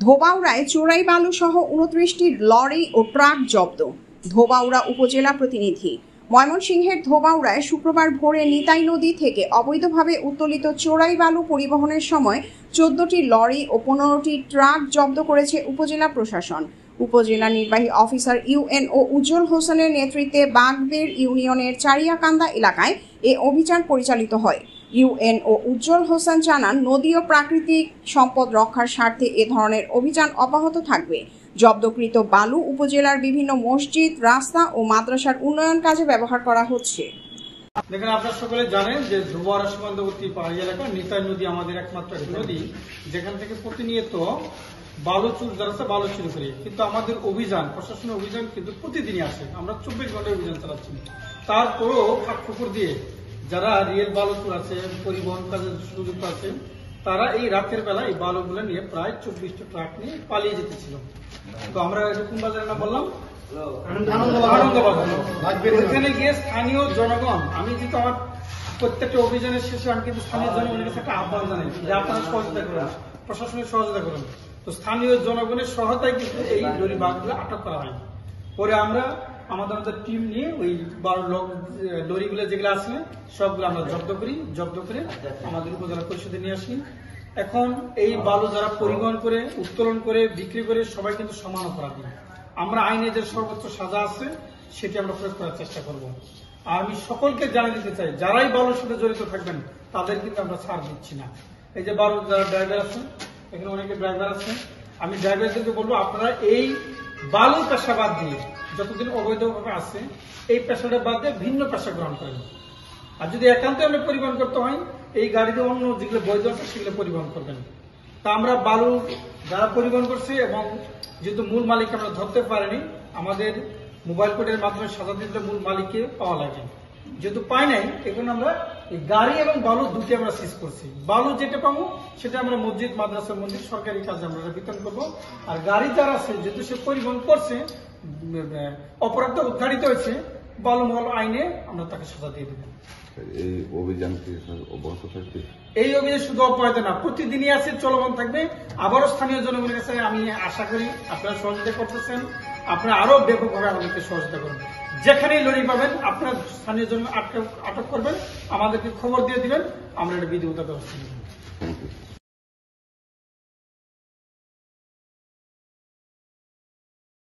ধোবাউড়ায় চোরাই বালু সহ ২৯টি লরি ও ট্রাক জব্দ। ধোবাউড়া উপজেলা প্রতিনিধি। ময়মনসিংহের ধোবাউড়ায় শুক্রবার ভোরে নিতাই নদী থেকে অবৈধভাবে উত্তোলিত চোরাই বালু পরিবহনের সময় ১৪টি লরি ও ১৫টি ট্রাক জব্দ করেছে উপজেলা প্রশাসন। উপজেলা নির্বাহী অফিসার ইউএনও উজ্জ্বল হোসেনের নেতৃত্বে বাগবের ইউনিয়নের চারিয়াকান্দা এলাকায় এ অভিযান পরিচালিত হয়। ইউএনও উজ্জ্বল হোসেন জানান, নদী ও প্রাকৃতিক সম্পদ রক্ষার স্বার্থে এ ধরনের অভিযান অব্যাহত থাকবে। জব্দকৃত বালু উপজেলার বিভিন্ন মসজিদ, রাস্তা ও মাদ্রাসার উন্নয়ন কাজে ব্যবহার করা হচ্ছে। দেখেন, আপনারা সকলে জানেন যে ধোবাউড়া সীমান্তবর্তী পাহাড়ি এলাকা নিতাই নদী আমাদের একমাত্র নদী, যেখান থেকে প্রতিনিয়ত বালু চুরি যাচ্ছে, বালু চুরি করি। কিন্তু আমাদের অভিযান, প্রশাসনের অভিযান কিন্তু প্রতিদিনই আছে। আমরা ২৪ ঘন্টায় অভিযান চালাচ্ছি। তারপরেও ফাঁক দিয়ে যারা রিয়েল বালু চুর আছে, পরিবহন কাজে সুযুক্ত আছে, তারা এই রাতের বেলা এই বালুগুলো নিয়ে প্রায় ২৪টা ট্রাক নিয়ে পালিয়ে যেতেছিল। তো আমরা কোন বাজারে না বললাম, ওখানে গিয়ে স্থানীয় জনগণ, আমি কিন্তু আমার প্রত্যেকটা অভিযানের শেষে আমি কিন্তু স্থানীয় জনগণের কাছে একটা আহ্বান জানাই যে আপনারা সহযোগিতা করেন, প্রশাসনের সহযোগিতা করেন। তো স্থানীয় জনগণের সহায়তায় কিন্তু এই লরি বাসগুলো আটক করা হয়। পরে আমরা আমাদের টিম নিয়ে ওই ১২ লরিগুলো যেগুলো আছে সবগুলো আমরা জব্দ করে আমাদের উপজেলা পরিষদে নিয়ে আসি। এখন এই বালু যারা পরিবহন করে, উত্তোলন করে, বিক্রি করে সবাই কিন্তু সমান অপরাধী। আমরা আইনে যে সর্বোচ্চ সাজা আছে সেটি আমরা প্রয়োগ করার চেষ্টা করব। আর আমি সকলকে জানিয়ে দিতে চাই, যারাই বালুর সাথে জড়িত থাকবেন তাদের কিন্তু আমরা ছাড় দিচ্ছি না। এই যে বালুর যারা ড্রাইভার আছেন, এখানে অনেকে ড্রাইভার আছে, আমি ড্রাইভারদেরকে বলবো আপনারা এই বালুর পেশা বাদ দিয়ে, যতদিন অবৈধভাবে আছে এই পেশাটা বাদ দিয়ে ভিন্ন পেশা গ্রহণ করেন। আর যদি একান্ত আমরা পরিবহন করতে হয়, এই গাড়িতে অন্য যেগুলো বৈধ আছে সেগুলো পরিবহন করবেন। তা আমরা বালু যারা পরিবহন করছে এবং যেহেতু মূল মালিক আমরা ধরতে পারিনি, আমাদের মোবাইল কোর্টের মাধ্যমে সাজা দিতে মূল মালিককে পাওয়া লাগে। যেহেতু পাই নাই, এখন আমরা এই গাড়ি এবং বালু দুটি আমরা সিজ করছি। বালু যেটা পাবো সেটা আমরা মসজিদ, মাদ্রাসা, মন্দির, সরকারি কাজে আমরা বিতরণ করবো। আর গাড়ি যারা আছে, যেহেতু সে পরিবহন করছে, অপরাধ উদ্ঘাটিত হয়েছে, বালু মহল আইনে আমরা তাকে সাজা দিয়ে দেবো। এই অভিযান কি অব্যাহত থাকবে? এই অভিযান শুধু অব্যাহত না, প্রতিদিনই আছে, চলমান থাকবে। আবারও স্থানীয় জনগণের কাছে আমি আশা করি আপনারা সহযোগিতা করতেছেন, আপনারা আরো ব্যাপকভাবে আমাদেরকে সহযোগিতা করবেন। যেখানেই লরি পাবেন আপনারা স্থানীয় জনগণ আটক করবেন, আমাদেরকে খবর দিয়ে দিবেন, আমরা এটা বিধিগত ব্যবস্থা নেব।